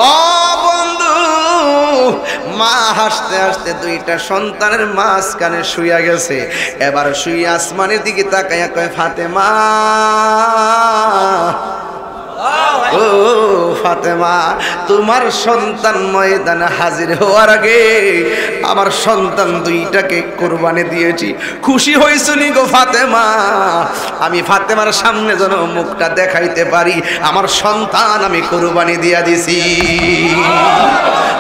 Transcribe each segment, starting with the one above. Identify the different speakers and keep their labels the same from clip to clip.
Speaker 1: ও বন্ধু, মা হাসতে হাসতে দুইটা সন্তানের মাঝখানে শুইয়া গেছে। এবার শুইয়া আসমানের দিকে তাকাইয়া কয়, ফাতেমা, ও ফাতেমা, তোমার সন্তান ময়দানে হাজির হওয়ার আগে আমার সন্তান দুইটাকে কোরবানি দিয়েছি। খুশি হইছনি গো ফাতেমা? আমি ফাতেমার সামনে যেন মুখটা দেখাইতে পারি, আমার সন্তান আমি কোরবানি দিয়া দিছি।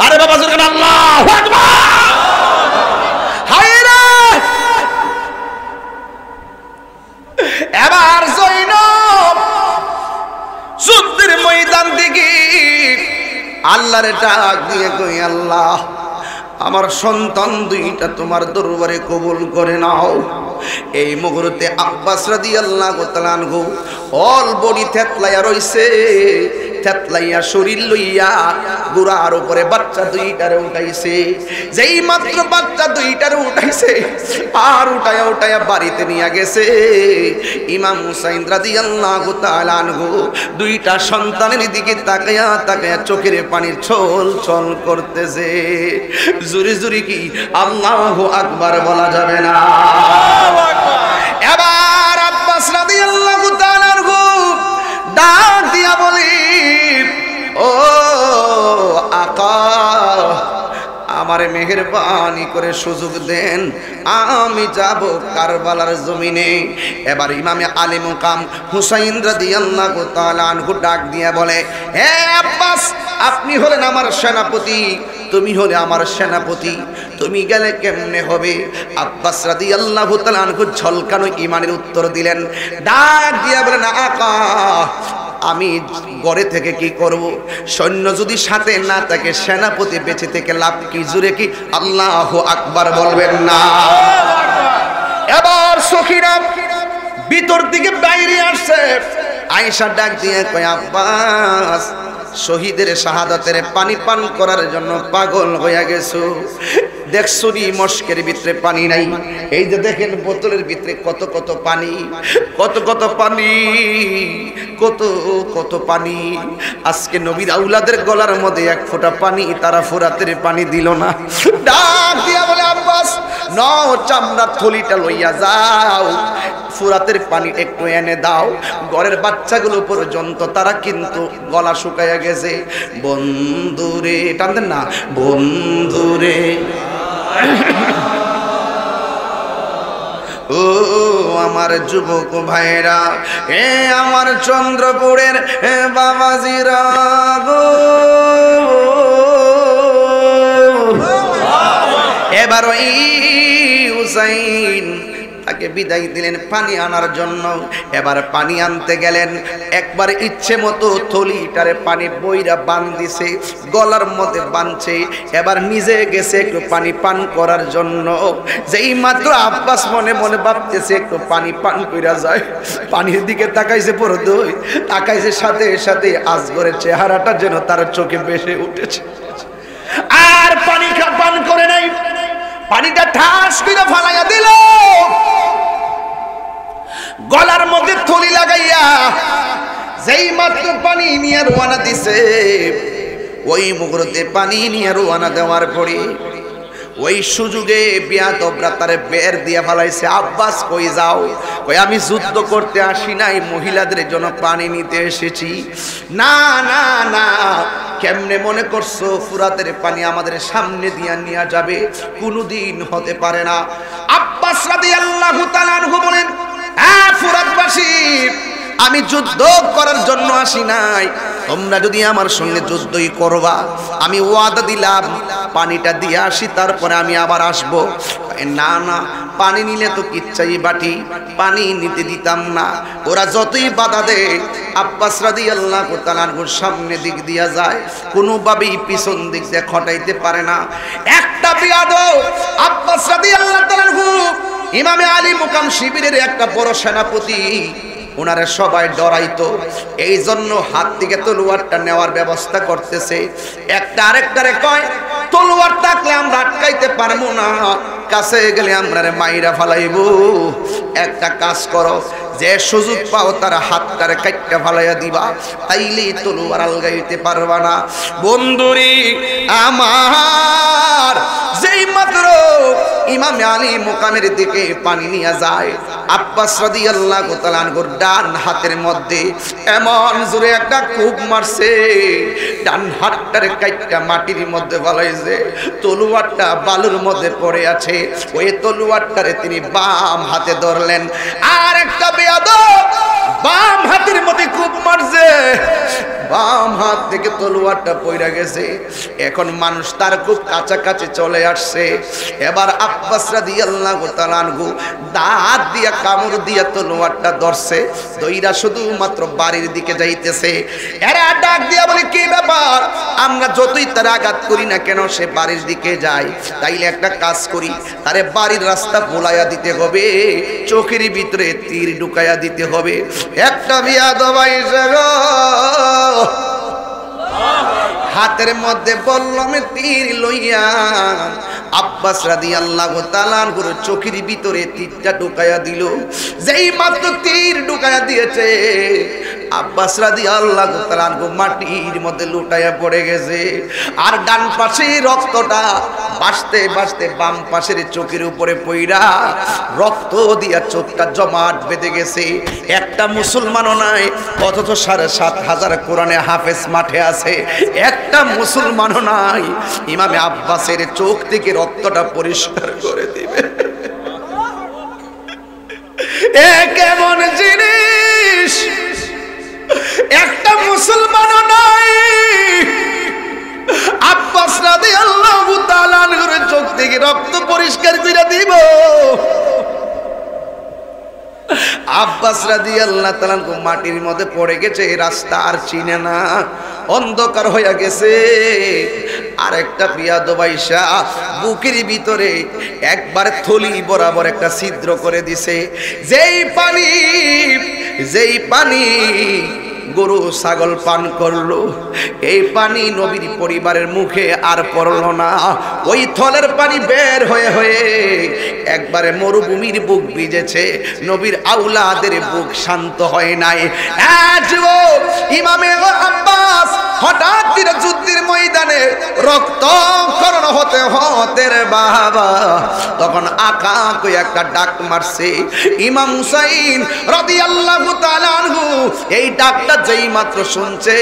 Speaker 1: আরে বাবা জোরে আল্লাহু আকবার। হায়রে, এবার জয়নব যুদ্ধের ময়দান থেকে আল্লাহরে ডাক দিয়ে কই, আল্লাহ, আমার সন্তান দুইটা তোমার দরবারে কবুল করে নাও। এই মুহূর্তে আব্বাস রাদিয়াল্লাহু তাআলা আনহু অল বডি থেতলাইয়া রইছে, থেতলাইয়া শরীর লইয়া গুড়ার উপরে বাচ্চা দুইটারে উঠাইছে। যেই মাত্র বাচ্চা দুইটারে উঠাইছে আর উঠায়া উঠায়া বাড়িতে নিয়ে গেছে। ইমাম হুসাইন রাদিয়াল্লাহু তাআলা আনহু দুইটা সন্তানের দিকে তাকায়া তাকায়া চোখের পানির ছল ছল করতেছে। জুরি জুরি কি আল্লাহু আকবার বলা যাবে না? এবার আব্বাস রাদিয়াল্লাহু তাআলা আনহু ডাক দিয়া বলি, ও আকা, আমারে মেহেরবানি করে সুযোগ দেন, আমি যাব কারবালার জমিনে। এবার ইমামে আলী মুকাম হুসাইন রাদিয়াল্লাহু তাআলা আনহু ডাক দিয়া বলে, হে আব্বাস, আপনি হলেন আমার সেনাপতি, তুমি হলে আমার সেনাপতি, তুমি গেলে কেমনে হবে? আব্বাস রাদিয়াল্লাহু তাআলা আনহু ঝলকানো ঈমানের উত্তর দিলেন, ডাক দিয়া বলেন, আকা, আমি ঘরে থেকে কি করব? সৈন্য যদি সাথে না থাকে সেনাপতি বেঁচে থেকে লাভ কি? জুড়ে কি আল্লাহু আকবার বলবেন না? এবার সখীরা ভিতর দিকে বাইরে আসছে। আয়েশা ডাক দিয়ে কয়, আব্বাস, শহীদের শাহাদাতের পানি পান করার জন্য পাগল হয়ে গেছো। দেখছো নি মস্কের ভিতরে পানি নাই? এই যে দেখেন বোতলের ভিতরে কত কত পানি, কত কত পানি, কত কত পানি। আজকে নবীর আউলাদের গলার মধ্যে এক ফোঁটা পানি তারা ফোরাতের পানি দিল না। ডাক দিয়া বলে, আব্বাস, নাও চামড়ার থলিটা লইয়া যাও, ফুরাতের পানি একটু এনে দাও। ঘরের বাচ্চাগুলো পর্যন্ত তারা কিন্তু গলা শুকাইয়া গেছে। বন্ধুরে, টানতেন না, বন্ধুরে, ও আমার যুবক ভাইরা, এ আমার চন্দ্রপুরের বাবাজিরা গো, এবার ওই হুসাইন তাকে বিদায় দিলেন পানি আনার জন্য। এবার পানি আনতে গেলেন, একবার ইচ্ছে মতো থলিটারে পানি বইরা বান দিছে, গলার মধ্যে বানছে। এবার নিজে গেছে একটু পানি পান করার জন্য। যেই মাত্র আব্বাস মনে মনে ভাবতেছে একটু পানি পান কইরা যায়, পানির দিকে তাকাইছে, পরদই তাকাইছে, সাথে সাথে আসগরের চেহারাটা যেন তার চোখে ভেসে উঠেছে। আর পানি পান করে নাই, পানিটা ঠাস করে ফালাইয়া দিল। গলার মধ্যে থলি লাগাইয়া যেই মাত্র পানি নিয়ে রওনা দিছে, ওই মুহূর্তে পানি নিয়ে রওনা দেওয়ার পরে ওই সুযোগে বিয়াদবরা তারে বের দিয়ে ফেলাইছে। আব্বাস কই যাও? কই আমি যুদ্ধ করতে আসি নাই, মহিলাদের জন্য পানি নিতে এসেছি। না না না, কেমনে মনে করছো ফুরাতের পানি আমাদের সামনে দিয়া নিয়ে যাবে? কোনোদিন হতে পারে না। আব্বাস রাদিয়াল্লাহু তাআলা আনহু বলেন, হ্যাঁ ফুরাতবাসী, আমি যুদ্ধ করার জন্য আসি নাই, তোমরা যদি আমার সঙ্গে যুদ্ধই করবা, আমি ওয়াদা দিলাম পানিটা দিয়ে আসি, তারপরে আমি আবার আসব। না না, পানি নিলে তো কিচ্ছাই বাটি, পানি নিতে দিতাম না। ওরা যতই বাধা দেয়, আব্বাস রাদিয়াল্লাহু তাআলা আনহুর সামনে দিক দিয়া যায়, কোনোভাবেই পিছন দিক দিয়ে খটাইতে পারে না। একটা বিয়াদব আব্বাস রাদিয়াল্লাহু তাআলা আনহু ইমামে আলী মুকাম শিবিরের একটা বড় সেনাপতি, ওনারা সবাই ডরাইতো, এই জন্য হাত থেকে তলোয়ারটা নেওয়ার ব্যবস্থা করতেছে। একটা আরেকটারে কয় তলোয়ার থাকলে আমরা আটকাইতে পারবো না, কাছে গেলে আমরা মাইরা ফালাইবো। একটা কাজ করো, যে সুযোগ পাও তার হাতটারে কাটটা ফালাইয়া দিবা, তাইলেই তলোয়ার আলগাইতে পারবা না। বন্ধুরি আমার, যেই মাত্র ইমামে আলী মোকামের দিকে পানি নিয়ে যায়, আব্বাস রাদিয়াল্লাহু তাআলা আনহুর ডান হাতের মধ্যে এমন জোরে একটা কোপ মারছে, ডান হাতটারে কাটটা মাটির মধ্যে ফালাইছে, তলোয়ারটা বালুর মধ্যে পড়ে আছে। ওই তলোয়ারটারে তিনি বাম হাতে ধরলেন, আর একটা বেয়াদব বাম হাতের মধ্যে কোপ মারছে, বাম হাত থেকে তলোয়ারটা পড়ে গেছে। এখন মানুষ তার খুব কাছাকাছি চলে আসছে। এবার আব্বাস রাদিয়াল্লাহু তাআলা আনহু দাঁত দিয়া কামড় দিয়া তলোয়ারটা ধরছে, দইরা শুধুমাত্র বাড়ির দিকে যাইতেছে। এরা ডাক দিয়া বলে, কি ব্যাপার? আমরা যতই তার আঘাত করি না কেন সে বাড়ির দিকে যায়, তাইলে একটা কাজ করি, তারে বাড়ির রাস্তা ভুলাইয়া দিতে হবে, চোখের ভিতরে তীর ঢুকাইয়া দিতে হবে। একটা বিয়াদব আইসা গো, হাতের মধ্যে বল্লমে তীর লইয়া আব্বাস রাদিয়াল্লাহু তাআলা আনহুর চোখের ভিতরে তীরটা ঢুকাইয়া দিল। যেই মাত্র তীর ঢুকাইয়া দিয়েছে, আব্বাস রাদিয়াল্লাহু তাআলা আনহু মাটির মধ্যে লুটাইয়া পড়ে গেছে। আর ডান পাশে রক্তটা বাসতে বাসতে বাম পাশের চোখের উপরে পইরা রক্ত দিয়া চোখটা জমাট বেঁধে গেছে। একটা মুসলমানও নাই, অথচ ৭,৫০০ কোরআনে হাফেজ মাঠে আছে, একটা মুসলমানও নাই ইমামে আব্বাসের চোখ থেকে রক্তটা পরিষ্কার করে দিবে। এ কেমন জিনিস? একটা মুসলমানও নাই আব্বাস রাদিয়াল্লাহু তাআলা আনহুর চোখ থেকে রক্ত পরিষ্কার করে দিব। আব্বাস রাদিয়াল্লাহু তাআলা আনহু মাটির মধ্যে পড়ে গেছে, রাস্তা আর চিনে না, অন্ধকার হয়ে গেছে। আর একটা বিয়াদব আইসা বুকের ভিতরে একবার থলি বরাবর একটা ছিদ্র করে দিছে। যেই পানি গরু ছাগল পান করলো, এই পানি নবীর পরিবারের মুখে আর পড়লো না। ওই থলের পানি বের হয়ে হয়ে একবারে মরুভূমির বুক ভিজেছে, নবীর আউলাদের বুক শান্ত হয় নাই। ইমামে আব্বাস হঠাৎ করে যুদ্ধের ময়দানে রক্তক্ষরণ হতে হতে রে বাবা, তখন আকা কই একটা ডাক মারছে। ইমাম হুসাইন রাদিয়াল্লাহু তাআলা আনহু এই ডাকটা যেই মাত্র শুনছে,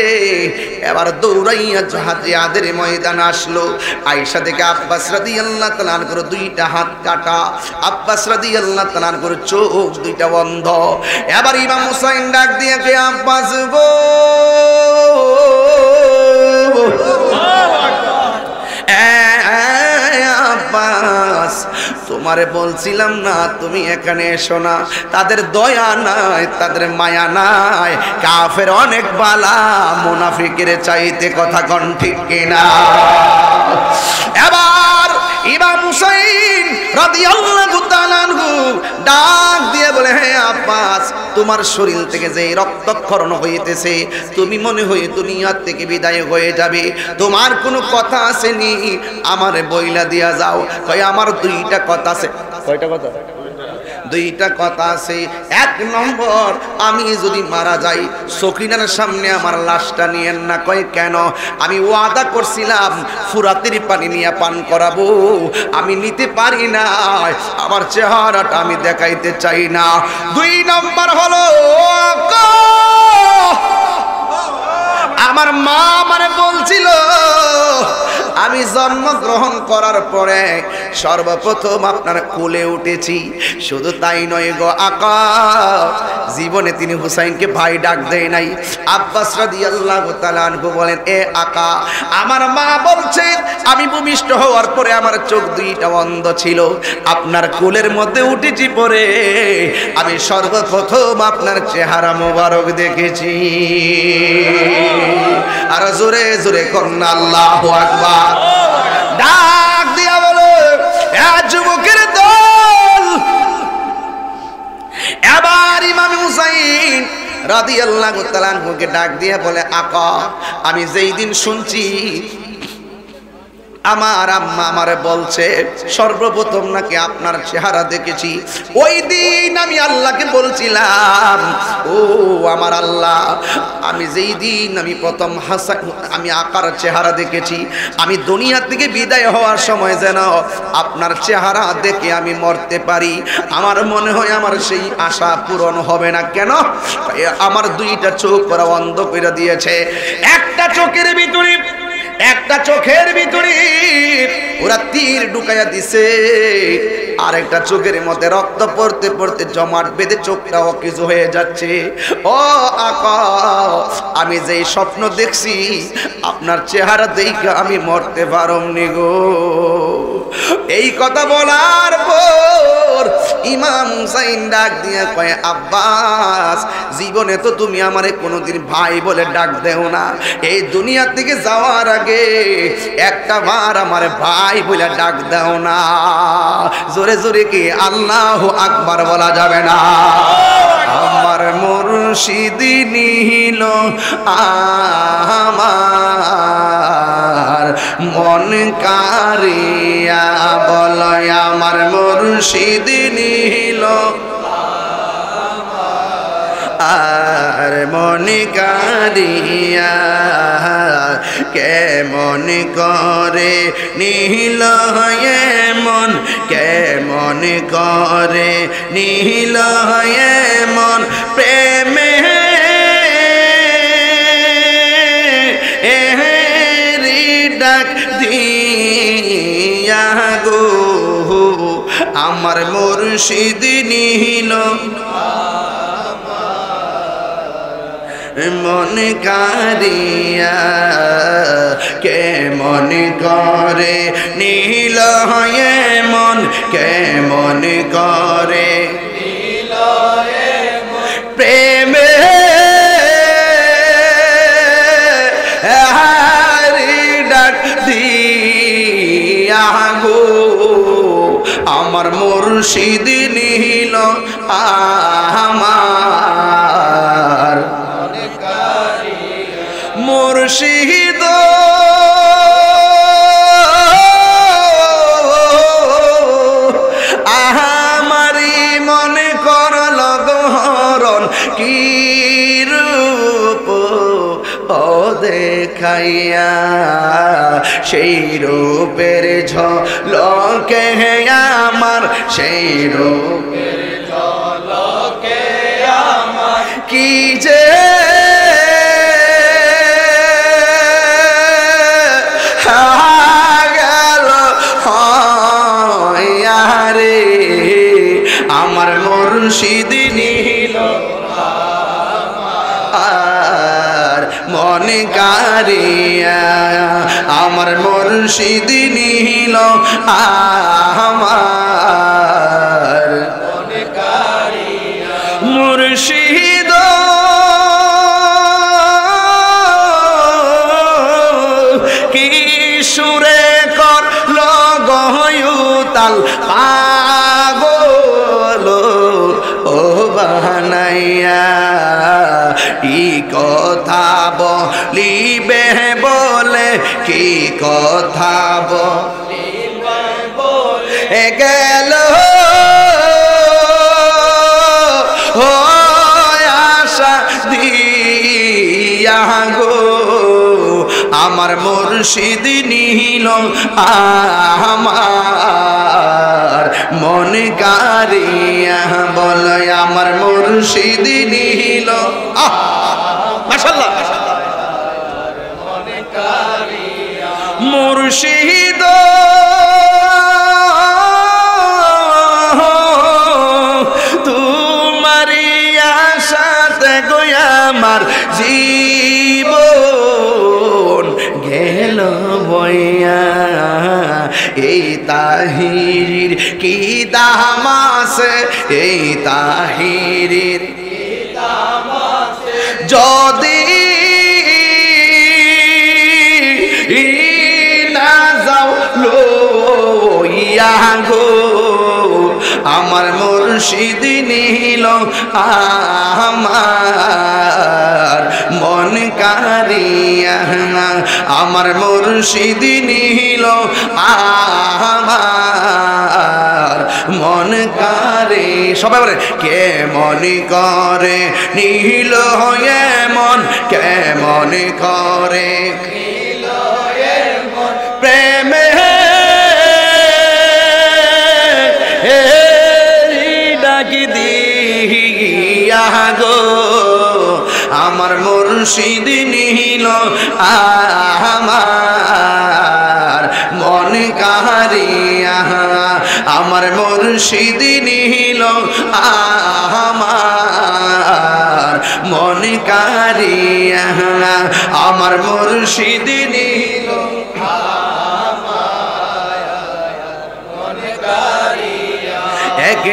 Speaker 1: এবার দৌড়াইয়া জিহাদের ময়দানে আসলো। আয়েশা থেকে আব্বাস রাদিয়াল্লাহু তাআলা আনহুর দুইটা হাত কাটা, আব্বাস রাদিয়াল্লাহু তাআলা আনহুর চোখ দুইটা বন্ধ। এবার ইমাম হুসাইন ডাক দিয়ে কে, আব্বাস গো, আব্বাস তোমারে বলছিলাম না তুমি এখানে এসো না? তাদের দয়া নাই, তাদের মায়া নাই, কাফের অনেক বালা, মুনাফিকের চাইতে, কথা কোন ঠিক কিনা? এবার ইমাম হুসাইন রাদিয়াল্লাহু তাআলা আনহু ডাক দিয়ে বলে, হে আব্বাস, তোমার শরীর থেকে যে রক্তক্ষরণ হইতেছে, তুমি মনে হয় দুনিয়া থেকে বিদায় হয়ে যাবে, তোমার কোনো কথা আসেনি? আমারে বইলা দিয়া যাও। কই, আমার দুইটা কথা আছে। কয়টা কথা? দুইটা কথা আছে। এক নম্বর, আমি যদি মারা যাই সকিনার সামনে আমার লাশটা নিয়েন না। কয় কেন? আমি ওয়াদা করছিলাম ফুরাতের পানি নিয়ে পান করাবো, আমি নিতে পারি না, আমার চেহারাটা আমি দেখাইতে চাই না। দুই নম্বর হলো, আমার মা মানে বলছিল আমি জন্মগ্রহণ করার পরে সর্বপ্রথম আপনার কোলে উঠেছি। শুধু তাই নয় গো আকা, জীবনে তিনি হুসাইনকে ভাই ডাক দেয় নাই। আব্বাস রাদিয়াল্লাহু তাআলা আনহু বলেন, এ আকা, আমার মা বলছে আমি ভূমিষ্ঠ হওয়ার পরে আমার চোখ দুইটা বন্ধ ছিল, আপনার কোলের মধ্যে উঠেছি পরে আমি সর্বপ্রথম আপনার চেহারা মোবারক দেখেছি। আর জোরে জোরে কন্যা আল্লাহু আকবার। ডাক দিয়া বলে, যুবকের দল। এবার ইমাম হুসাইন রাদিয়াল্লাহু তাআলা আনহুকে ডাক দিয়ে বলে, আকা, আমি যেই দিন শুনছি আমার আম্মা আমারে বলছে সর্বপ্রথম নাকি আপনার চেহারা দেখেছি, ওই দিন আমি আল্লাহকে বলছিলাম, ও আমার আল্লাহ, আমি যেই দিন আমি প্রথম আমি আকার চেহারা দেখেছি, আমি দুনিয়া থেকে বিদায় হওয়ার সময় যেন আপনার চেহারা দেখে আমি মরতে পারি। আমার মনে হয় আমার সেই আশা পূরণ হবে না। কেন? আমার দুইটা চোখ ওরা অন্ধ করে দিয়েছে। একটা চোখের ভিতরে ওরা তীর ঢুকাইয়া দিছে, আর একটা চোখের মধ্যে রক্ত পড়তে পড়তে জমাট বেঁধে চোখটা অকেজো হয়ে যাচ্ছে। ও আকা, আমি যেই স্বপ্ন দেখছি আপনার চেহারা দেখে আমি মরতে পারমনি গো। এই কথা বলার পর ইমাম হুসাইন ডাক দিয়ে কয়, আব্বাস, জীবনে তো তুমি আমারে কোনোদিন ভাই বলে ডাক দেও না, এই দুনিয়া থেকে যাওয়ার আগে একটা বার আমার ভাই বলে ডাক দাও না। জোরে জোরে কি আল্লাহু আকবার বলা যাবে না? আমার মুর্শিদ নিল আমার মন কারিয়া, বলো আমার মুর্শিদ নিল আর মন কারিয়া, কেমন করে নীল মন, কেমন করে নীল মন প্রেমে ডাক দিয়া গো, আমার মুর্শিদ নীল মন কারিয়া, কেমন করে নীল মন, কেমন করে প্রেমে ডাক দিয়া গো, আমার মুর্শিদ নীল আমার মুর্শিদ আমারি মনে করল গহরণ, কি রূপ ও দেখাইয়া, সেই রূপের ঝলকে আমার, সেই রূপের ঝলকে আমার কি যে আমার মুর্শিদ নীল আর মন কারিয়া, আমার মুর্শিদ নীল আমার মন কারিয়া, মুর্শিদ কি সুরে করল গয়ুতাল পাগল ও বানাইয়া, কি কথা বলিবে বলে, কি কথা বলিবে বলে গেল ও আশা দিয়া গো, আমার মুর্শিদ নীল আমার মন কারিয়া, বলে আমার মুর্শিদ নীল মাশাআল্লাহ মন কারিয়া, মুর্শিদ তোমারি আশাতে গো আমার জীবন গেল বইয়া, এই তাহিরির কি দাম আছে, এই তাহিরির কি দাম আছে, যদি না যাও লইয়া গো আমার মুর্শিদ নিল আমার মন কারিয়া আমার মুর্শিদ নিল আমার মন কারে সবাই বলে কে মনে করে নীল হয়ে মন কেমন করে প্রেমে ডাকি দিয়া গো আমার মুর্শিদ নিল আমার মন কারিয়া আমার মুর্শিদ নিল আমার মন কারিয়া আমার মুর্শিদ নিল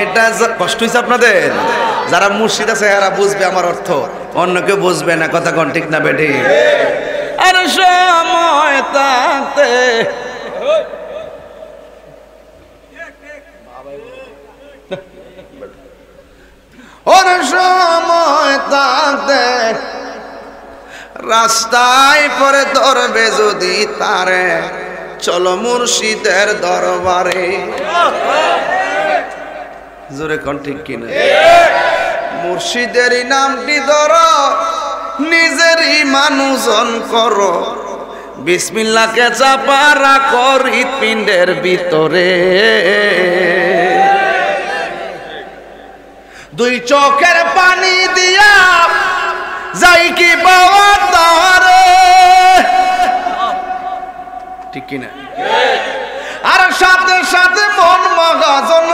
Speaker 1: একটা কষ্ট হয়েছে আপনাদের যারা মুর্শিদ আছে এরা বুঝবে আমার অর্থ অন্য কেউ বুঝবে না কথা কোন ঠিক না বেটি আর সময় থাকতে ওর সময় থাকতে রাস্তায় পরে ধরবে যদি তারে চলো মুর্শিদের দরবারে জোরে কোন ঠিক কিনা মুর্শিদেরই নামটি ধরো নিজেরই মানুষজন করো বিসমিল্লাহকে চাপা রাখো হৃৎপিণ্ডের ভিতরে দুই চোখের পানি দিয়া যাই কি পাওয়া তারে ঠিক কিনা আর সাথে সাথে মন মহাজন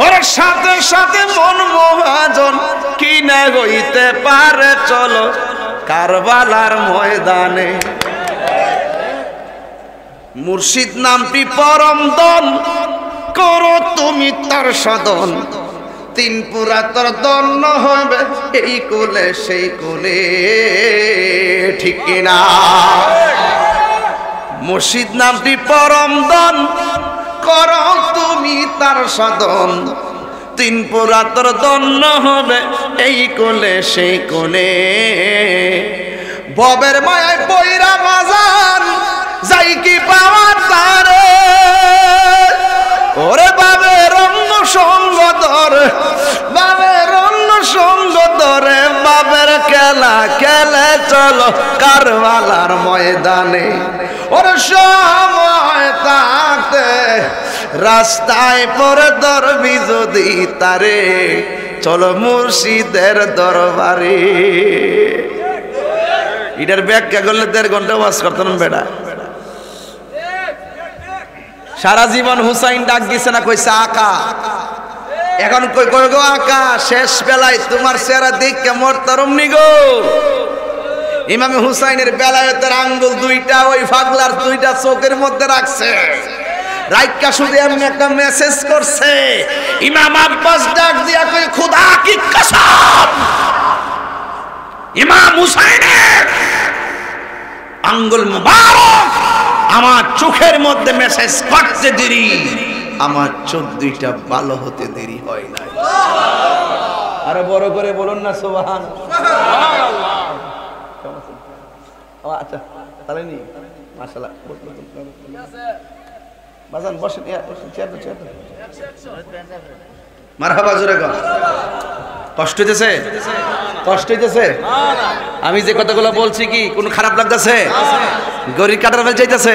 Speaker 1: ওর সাথে সাথে মন মহাজন কি না হইতে পারে চলো কারবালার ময়দানে মুর্শিদ নামটি পরম দন করো তুমি তার সদন তিন পুরা তোর দন্য হবে এই কোলে সেই কোলে ঠিক কিনা মুর্শিদ নামটি পরম দন করো তুমি তার সদন তিন পুরা তোর দন্য হবে এই কোলে সেই কোলে ববের মায়ায় পয়রা বাজান যাই কি পাওয়া তারে ওরে বাবের অঙ্গ সঙ্গ ধরে বাবের অঙ্গ সঙ্গ ধরে বাবের খেলা খেলে চলো কারবালার ময়দানে ওরে সময় থাকতে রাস্তায় পরে ধরবি যদি তারে চলো মুর্শিদের দরবারে এটার ব্যাখ্যা করলে 1.5 ঘন্টা ওয়াজ করতেন বেটা সারা জীবন হুসাইন ডাক দিছে না কইছে আকা এখন কই কই গো আকা শেষ বেলায় তোমার চেহারা দেখে মরতারম নি গো ইমাম হুসাইনের বেলায়েতের আঙ্গুল দুইটা ওই পাগলার দুইটা চোখের মধ্যে রাখছে রাইকা শুধু এমনি একটা মেসেজ করছে ইমাম আব্বাস ডাক দিয়া কই খোদা কি কসম ইমাম হুসাইনের আঙ্গুল মুবারক আমার চোখের মধ্যে মেসেজ করতে দেরি আমার চোখ দুইটা ভালো হতে দেরি হয় না আরে বড় করে বলুন না সুবহান সুবহানাল্লাহ আচ্ছা তাহলে নি মাশাআল্লাহ বাজান বসেন চেয়ার মারহাবা জোরে গো কষ্ট হইতেছে কষ্ট হইতেছে আমি যে কথাগুলো বলছি কি কোন খারাপ লাগতেছে গড়ি কাটার ফেল চাইতেছে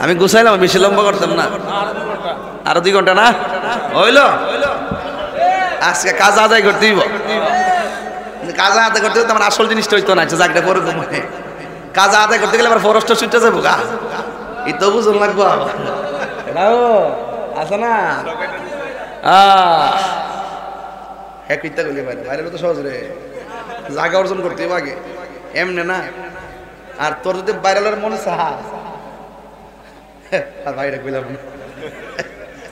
Speaker 1: আমি গুছাইলাম বেশি লম্বা করতাম না আরো 2 ঘন্টা না হইলো আজকে কাজ আদায় করতে দিব কাজ আদায় করতে আমার আসল জিনিসটা হইতো না জায়গাটা করে দেবো কাজ আদায় করতে গেলে আবার ফরেস্ট ছুটতে যাবো গা এই তো বুঝুন লাগবো এটাও আছে না হ্যাঁ কইতা গেলে বাইরে তো সহজ রে জায়গা অর্জন করতে হবে আগে এমনে না আর তোর যদি বাইরের মনে চাহা আর বাইরে কইলাম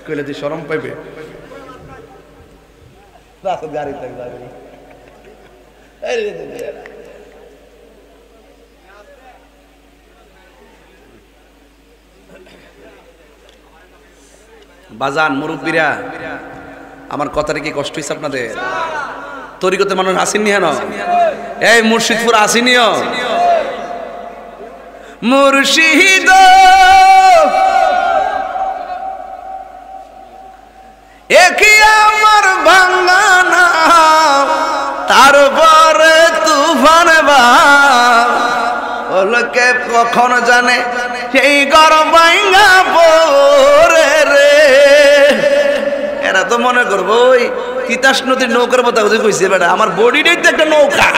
Speaker 1: কইলে তুই শরম পাইবে গাড়ি
Speaker 2: বাজান মুরব্বীরা, আমার কথাটা কি কষ্ট হয়েছে আপনাদের? তরিকতে মানুষ আসেননি হেন? এই মুর্শিদপুর আসেনিও মুর্শিদ একই আমার ভাঙানা, তারপরে তুফান বালকে কখন জানে সেই গরম ভাঙা পরে রে। এরা তো মনে করবো ওই তিতাস নদীর নৌকার কথা কইছে বেটা, আমার বডিটাই তো একটা নৌকা।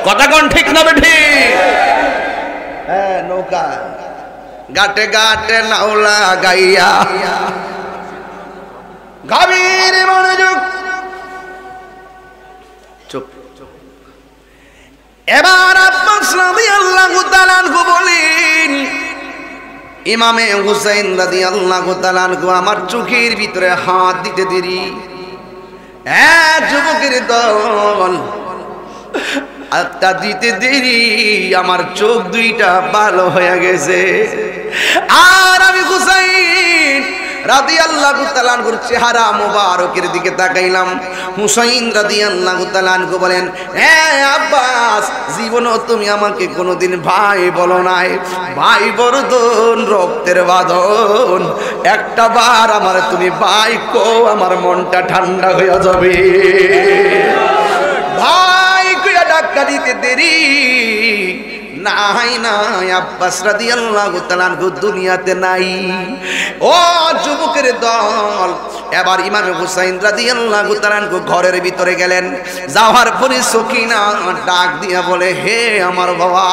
Speaker 2: কথা কোন ঠিক না বেঠি? হ্যাঁ নৌকা, গাটে গাটে নাওলা গাইয়া গাভীর মনোযোগ। চুপ। এবার আব্বাস রাদিয়াল্লাহু তাআলা আনহু বলেন, ইমামে হুসাইন রাদিয়াল্লাহু তাআলা আনহু আমার চোখের ভিতরে হাত দিতে দেরি। যুবকের দল, আত্মা দিতে দেরি আমার চোখ দুইটা ভালো হয়ে গেছে। আর আমি হুসাইন রাদিয়াল্লাহু তাআলা আনহুর চেহারা মোবারকের দিকে তাকাইলাম। হুসাইন রাদিয়াল্লাহু তাআলা আনহু বলেন, হ্যাঁ আব্বাস, জীবনও তুমি আমাকে কোনোদিন ভাই বলো নাই। ভাই বর্ধন রক্তের বাঁধন, একটা বার আমার তুমি ভাই কো, আমার মনটা ঠান্ডা হয়ে যাবে। ভাই কইয়া ডাক্তার দিতে দেরি নাই নাই, আব্বাস রাদিয়াল্লাহু তাআলা আনহু দুনিয়াতে নাই। ও যুবকের দল, এবার ইমাম হুসাইন রাদিয়াল্লাহু তাআলা আনহু ঘরের ভিতরে গেলেন। যাওয়ার পরে সকিনা ডাক দিয়া বলে, হে আমার বাবা।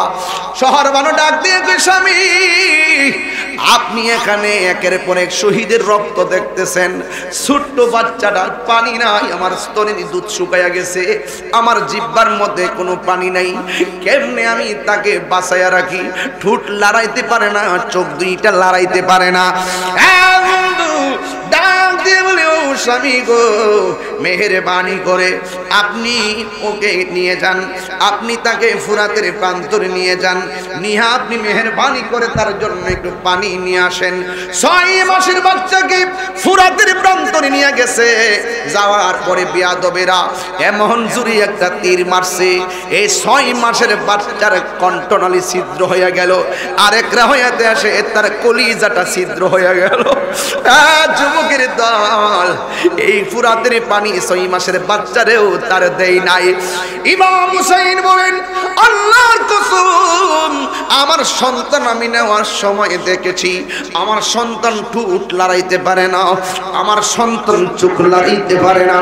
Speaker 2: শহর বানো ডাক দিয়ে কই, স্বামী আপনি এখানে একের পর এক শহীদের রক্ত দেখতেছেন, ছোট্ট বাচ্চাটার পানি নাই, আমার স্তনের দুধ শুকাইয়া গেছে, আমার জিহ্বার মধ্যে কোনো পানি নাই, কেমনে আমি তাকে বাঁচাইয়া রাখি? ঠোঁট লড়াইতে পারে না, চোখ দুইটা লড়াইতে পারে না। ডাক দিয়ে বলে, ও স্বামী গো, মেহেরবানি করে আপনি ওকে নিয়ে যান, আপনি তাকে ফুরাতের প্রান্তরে নিয়ে যান, নিহা আপনি মেহেরবানি করে তার জন্য একটু পানি নিয়ে আসেন। 6 মাসের বাচ্চাকে ফুরাতের প্রান্তরে নিয়ে গেছে। যাওয়ার পরে বিয়াদবেরা এমন জুরি একটা তীর মারছে, এই 6 মাসের বাচ্চার কণ্ঠনালী ছিদ্র হয়ে গেল, আরেকরা হইয়াতে আসে তার কলিজাটা ছিদ্র হয়ে গেল। যুবকের দল, এই ফুরাতের পানি 6 মাসের বাচ্চারেও তার দেই নাই। ইমাম হুসাইন বলেন, আল্লাহর কসম, আমার সন্তান আমি নেওয়ার সময় দেখেছি, আমার সন্তান ঠোঁট লড়াইতে পারে না, আমার সন্তান চোখ লড়াইতে পারে না,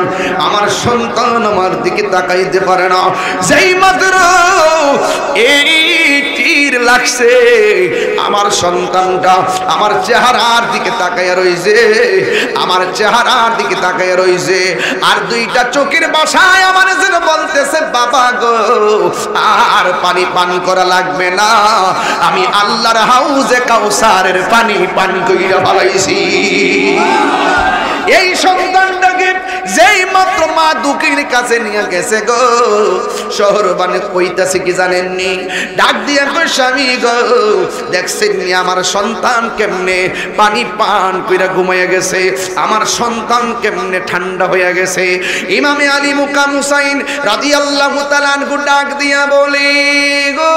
Speaker 2: আমার সন্তান আমার দিকে তাকাইতে পারে না। যেই মাত্র এই তীর লাগছে, আমার সন্তানটা আমার চেহারার দিকে তাকাইয়া রইছে, আমার চেহারার দিকে তাকাইয়া রইছে, আর দুইটা চোখের বাসায় আমার যেন বলতেছে, বাবা গো আর পানি পান করা লাগবে না, আমি আল্লাহর হাউজে কাউসারের পানি পান কইরা ফলাইছি। এই সন্তানটাকে যেই মাত্র মা দুঃখীর কাছে নিয়ে গেছে গো, শহর বানে কইতাছে কি জানেননি? ডাক দিয়া কই, স্বামী গো দেখছেন নি আমার সন্তান কেমনে পানি পান কইরা ঘুমাইয়া গেছে, আমার সন্তান কেমনে ঠান্ডা হইয়া গেছে। ইমামে আলী মুকাম হুসাইন রাদিয়াল্লাহু তাআলা আনহু ডাক দিয়া বলে, গো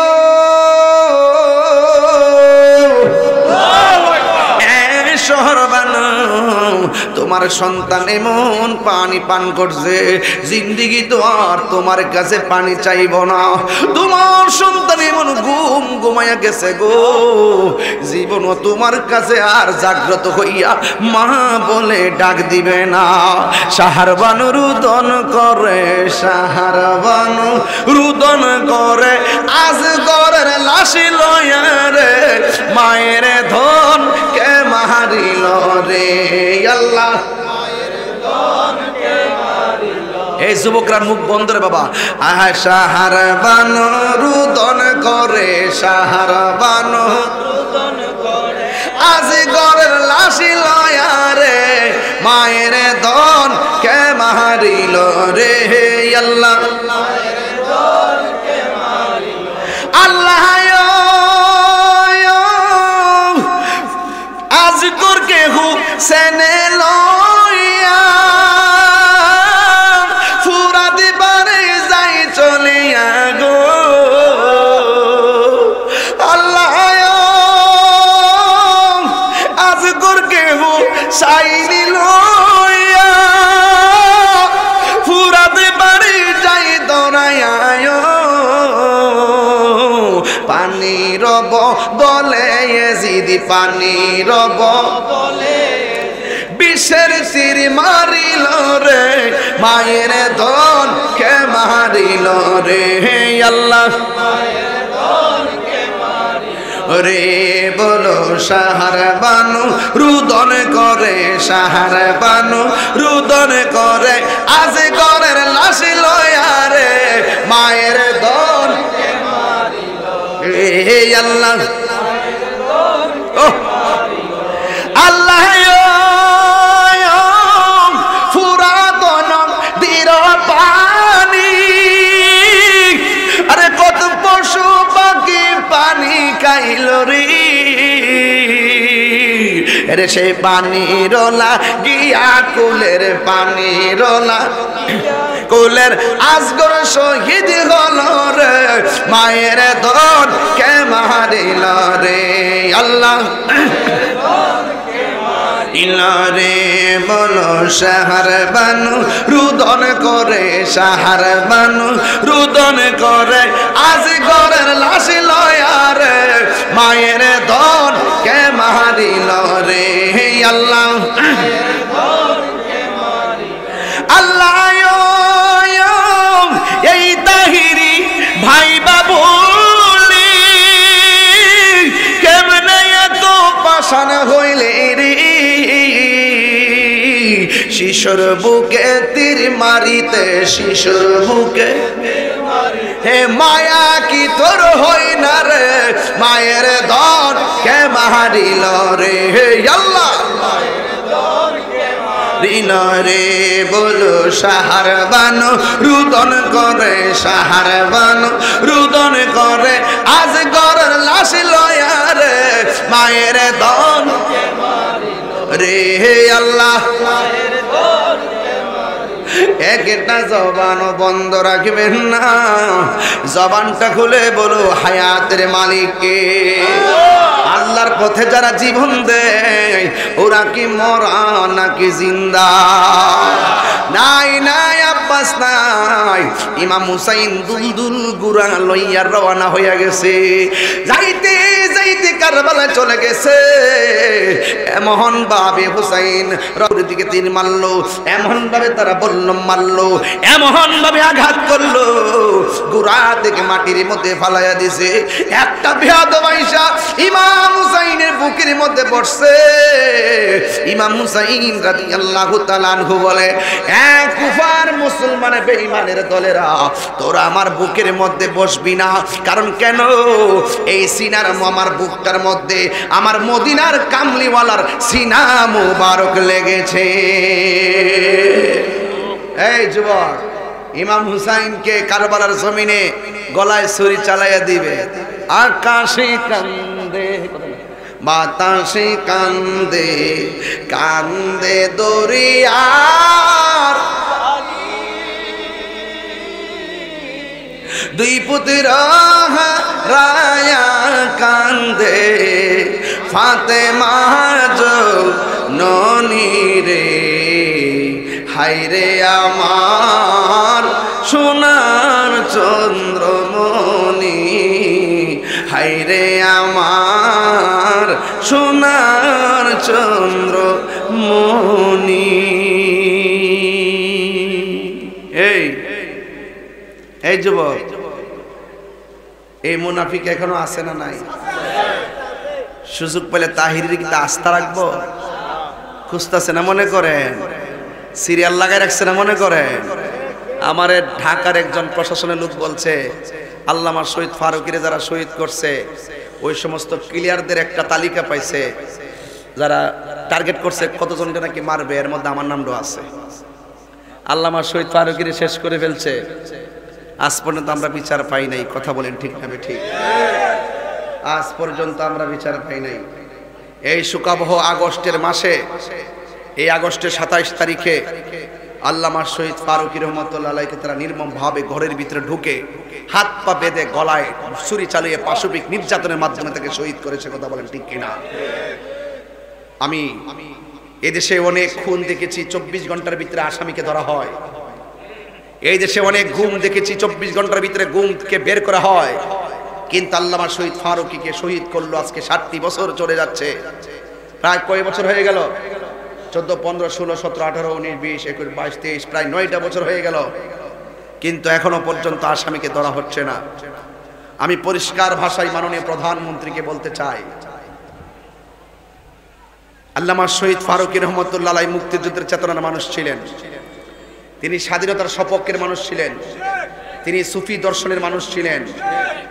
Speaker 2: শহর বানো, তোমার সন্তান এমন পানি পান করছে, জিন্দিগি তো আর তোমার কাছে পানি চাইব না। তোমার সন্তান এমন ঘুম ঘুমাইয়া গেছে গো, জীবনও তোমার কাছে আর জাগ্রত হইয়া মা বলে ডাক দিবে না। সাহার বানু রুদন করে, সাহার বানু রুদন করে, আজ গরের লাশি লয়া রে, মায়ের ধন কে মারিল রে আল্লাহ। এই যুবকরা মুখ বন্ধ রে বাবা। আহা সাহার বানু রুদন করে, সাহার বানু রুদন করে, আজ গরের লাশি লয়া রে, মায়ের ধন কে মারিল রে আল্লাহ। আল্লাহ আজ তোর কেহু সেনে
Speaker 1: বলে এজিদি পানির বলে বিষের তীর মারিল রে মায়ের ধন কে মারিল রে আল্লাহ রে বলো সাহার বানু রুদন করে সাহার বানু রুদন করে আজ ঘরের লাশ লয়া রে মায়ের ধন কে মারিল রে আল্লাহ আল্লাহ রে সে পানির গিয়া কুলের পানির কুলের আজগর শহীদ হল রে মায়ের ধন কে মারিল রে আল্লাহ রে বলো সাহার বানু রুদন করে সাহার বানু রুদন করে আজ ঘরের লাশ লয়া রে মায়ের ধন কে মারিল রে আল্লাহ আল্লাহ এই তাহিরি ভাই বাবুলি কেমনে এত পাষাণ হইলে রে শিশুর বুকে তীর মারিতে শিশুর বুকে হে মায়া কি তোর হই না রে মায়ের ধন কে মারিল রে হে আল্লাহ রে বলো সাহার বানু রুদন করে সাহার বানু রুদন করে আজ ঘরের লাশ লয়া রে মায়ের ধন রে হে আল্লাহ একটা জবানও বন্ধ রাখবেন না জবানটা খুলে বলো হায়াতের মালিককে আল্লাহর পথে যারা জীবন দেয় ওরা কি মরা নাকি জিন্দা নাই নাই আব্বাস নাই ইমাম হুসাইন দুলদুল গুরা লইয়া রওনা হইয়া গেছে যাইতে যাইতে কারবালায় চলে গেছে এমন ভাবে হুসাইন রবের দিকে তীর মারলো এমন ভাবে তারা বলল মারলো এমন ভাবে আঘাত করলো গুড়া থেকে মাটির মধ্যে ফালাইয়া দিছে একটা বেয়াদব আইসা ইমাম হুসাইনের বুকের মধ্যে পড়ছে ইমাম হুসাইন রাদিয়াল্লাহু তাআলা আনহু বলে এক কুফার মুসলমানের বেঈমানের দলেরা তোরা আমার বুকের মধ্যে বসবি না কারণ কেন এই সিনার আমার বুকটার মধ্যে আমার মদিনার কামলিওয়ালার সিনা মুবারক লেগেছে এই যুবক ইমাম হুসাইনকে কারবালার জমিনে গলায় ছুরি চালাইয়া দিবে আকাশে কান্দে বাতাসে কান্দে কান্দে দরিয়ার দুই পুত্র রায়া কান্দে ফাতেমা ননি রে হায়রে আমার সোনার চন্দ্রমণি হায়রে আমার সোনার চন্দ্রমণি এই যুবক এই মুনাফিক এখনো আছে না নাই সুযোগ পেলে তাহিরের কিন্তু আস্থা রাখবো খুঁজতেছে না মনে করেন সিরিয়াল লাগাই রাখছে না মনে করেন আমার ঢাকার একজন প্রশাসনের লোক বলছে আল্লামা শহীদ ফারুকীরে যারা শহীদ করছে ওই সমস্ত ক্লিয়ারদের একটা তালিকা পাইছে যারা টার্গেট করছে কতজনকে নাকি মারবে এর মধ্যে আমার নামও আছে আল্লামা শহীদ ফারুকীরে শেষ করে ফেলছে আজ পর্যন্ত আমরা বিচার পাই নাই কথা বলেন ঠিক না ঠিক আজ পর্যন্ত আমরা বিচার পাই নাই এই শুকাবহ আগস্টের মাসে এই আগস্টের 27 তারিখে আল্লামা শহীদ ফারুকী রহমাতুল্লাহ আলাইহিকে তারা নির্মম ভাবে ঘরের ভিতরে ঢুকে হাত পা বেঁধে গলায় ছুরি চালিয়ে পাশবিক নির্যাতনের মাধ্যমে তাকে শহীদ করেছে কথা বলেন ঠিক কিনা আমি এদেশে অনেক খুন দেখেছি 24 ঘন্টার ভিতরে আসামিকে ধরা হয় এই দেশে অনেক গুম দেখেছি 24 ঘন্টার ভিতরে গুমকে বের করা হয় কিন্তু আল্লামা শহীদ ফারুকীকে শহীদ করলো আজকে 60টি বছর চলে যাচ্ছে। প্রায় কয় বছর হয়ে গেল? 14, 15, 16, 17, 18, 19, 20, 21, 22, 23, প্রায় 9টা বছর হয়ে গেল, কিন্তু এখনো পর্যন্ত আসামিকে ধরা হচ্ছে না। আমি পরিষ্কার ভাষায় মাননীয় প্রধানমন্ত্রীকে বলতে চাই, আল্লামা শহীদ ফারুকী রহমতুল্লাহ আলাইহি মুক্তিযুদ্ধের চেতনার মানুষ ছিলেন, তিনি স্বাধীনতার সপক্ষের মানুষ ছিলেন, তিনি সুফি দর্শনের মানুষ ছিলেন,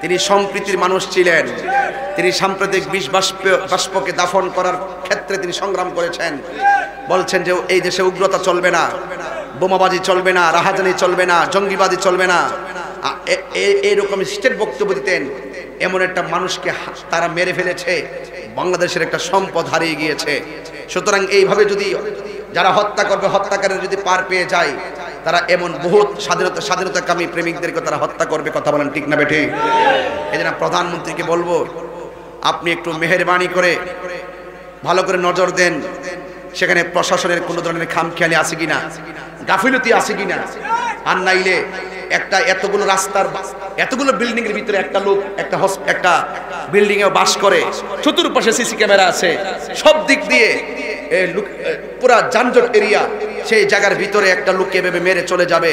Speaker 1: তিনি সম্প্রীতির মানুষ ছিলেন, তিনি সাম্প্রদায়িক বিষ বাষ্পকে দাফন করার ক্ষেত্রে তিনি সংগ্রাম করেছেন। বলছেন যে এই দেশে উগ্রতা চলবে না, বোমাবাজি চলবে না, রাহাজানি চলবে না, জঙ্গিবাদী চলবে না, এইরকম স্টেট বক্তব্য দিতেন। এমন একটা মানুষকে তারা মেরে ফেলেছে, বাংলাদেশের একটা সম্পদ হারিয়ে গিয়েছে। সুতরাং এইভাবে যদি যারা হত্যা করবে, হত্যাকারী যদি পার পেয়ে যায়, তারা এমন বহুত স্বাধীনতাকামী প্রেমিকদেরকে তারা হত্যা করবে। কথা বলেন ঠিক না বেঠিক? এই জন্য প্রধানমন্ত্রীকে বলবো, আপনি একটু মেহেরবানি করে ভালো করে নজর দেন, সেখানে প্রশাসনের কোনো ধরনের খামখেয়ালি আছে কিনা, গাফিলতি আছে কিনা। আর নাইলে একটা এতগুলো রাস্তার, এতগুলো বিল্ডিং এর ভিতরে একটা লোক একটা বিল্ডিং এ বাস করে, চতুর্পাশে সিসি ক্যামেরা আছে, সব দিক দিয়ে পুরা যানজট এরিয়া, সেই জায়গার ভিতরে একটা লোককে এভাবে মেরে চলে যাবে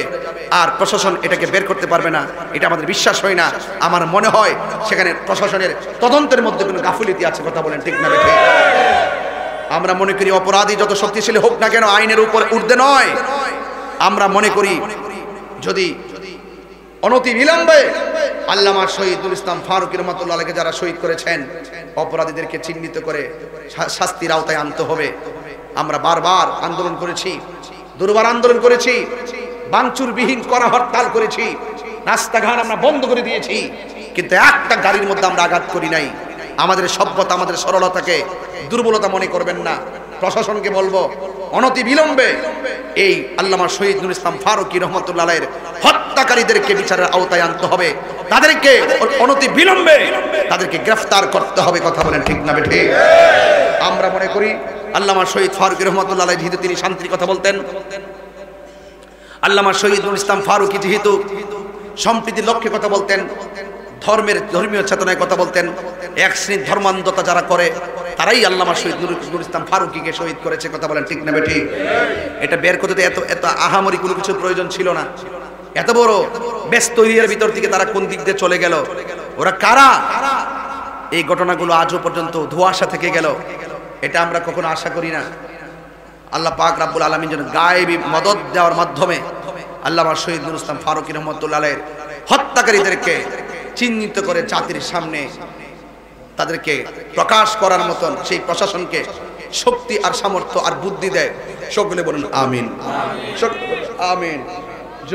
Speaker 1: আর প্রশাসন এটাকে বের করতে পারবে না, এটা আমাদের বিশ্বাস হয় না। আমার মনে হয় সেখানে প্রশাসনের তদন্তের মধ্যে কোনো গাফিলতি আছে। কথা বলেন ঠিক না বেঠিক? আমরা মনে করি অপরাধী যত শক্তিশালী হোক না কেন আইনের উপর ঊর্ধ্বে নয়। আমরা মনে করি যদি অনতি বিলম্বে আল্লামা শহীদুল ইসলাম ফারুকী রহমাতুল্লাহ আলাইহি যারা শহীদ করেছেন, অপরাধীদেরকে চিহ্নিত করে শাস্তির আওতায় আনতে হবে। আমরা বারবার আন্দোলন করেছি, দুর্বার আন্দোলন করেছি, বাঞ্চুরবিহীন করা হরতাল করেছি, রাস্তাঘাট আমরা বন্ধ করে দিয়েছি, কিন্তু একটা গাড়ির মধ্যে আমরা আঘাত করি নাই। আমাদের সভ্যতা, আমাদের সরলতাকে দুর্বলতা মনে করবেন না। প্রশাসনকে বলবো অনতি বিলম্বে এই আল্লামা শহীদুল ইসলাম ফারুকী রহমাতুল্লাহ আলাইহির হত্যাকারীদেরকে বিচারের আওতায় আনতে হবে, তাদেরকে অনতি বিলম্বে তাদেরকে গ্রেফতার করতে হবে। কথা বলেন ঠিক না বেঠিক? আমরা মনে করি আল্লামা শহীদ ফারুকী রহমাতুল্লাহ আলাইহি যেহেতু তিনি শান্তির কথা বলতেন, আল্লামা শহীদুল ইসলাম ফারুকী যেহেতু সম্প্রীতির লক্ষ্যে কথা বলতেন, ধর্মীয় চেতনায় কথা বলতেন, এক শ্রেণীর ধর্মান্ধতা যারা করে তারাই আল্লামা শহীদুল ইসলাম ফারুকীকে শহীদ করেছে। কথা বলেন ঠিক না বেঠিক? এটা বের করতে এত আহামরি কোনো কিছু প্রয়োজন ছিল না। এত বড় ব্যস্ত এরিয়ার ভিতর থেকে তারা কোন দিক দিয়ে চলে গেল, ওরা কারা? এই ঘটনাগুলো আজও পর্যন্ত ধোঁয়াশা থেকে গেল, এটা আমরা কখনো আশা করি না। আল্লাহ পাক রাব্বুল আলামিন যেন গায়েবী মদদ দেওয়ার মাধ্যমে আল্লামা শহীদুল ইসলাম ফারুকী রহমাতুল্লাহ আলাইহির হত্যাকারীদেরকে চিহ্নিত করে জাতির সামনে তাদেরকে প্রকাশ করার মতন সেই প্রশাসনকে শক্তি আর সামর্থ্য আর বুদ্ধি দেয়। সকলে বলুন আমিন, আমিন।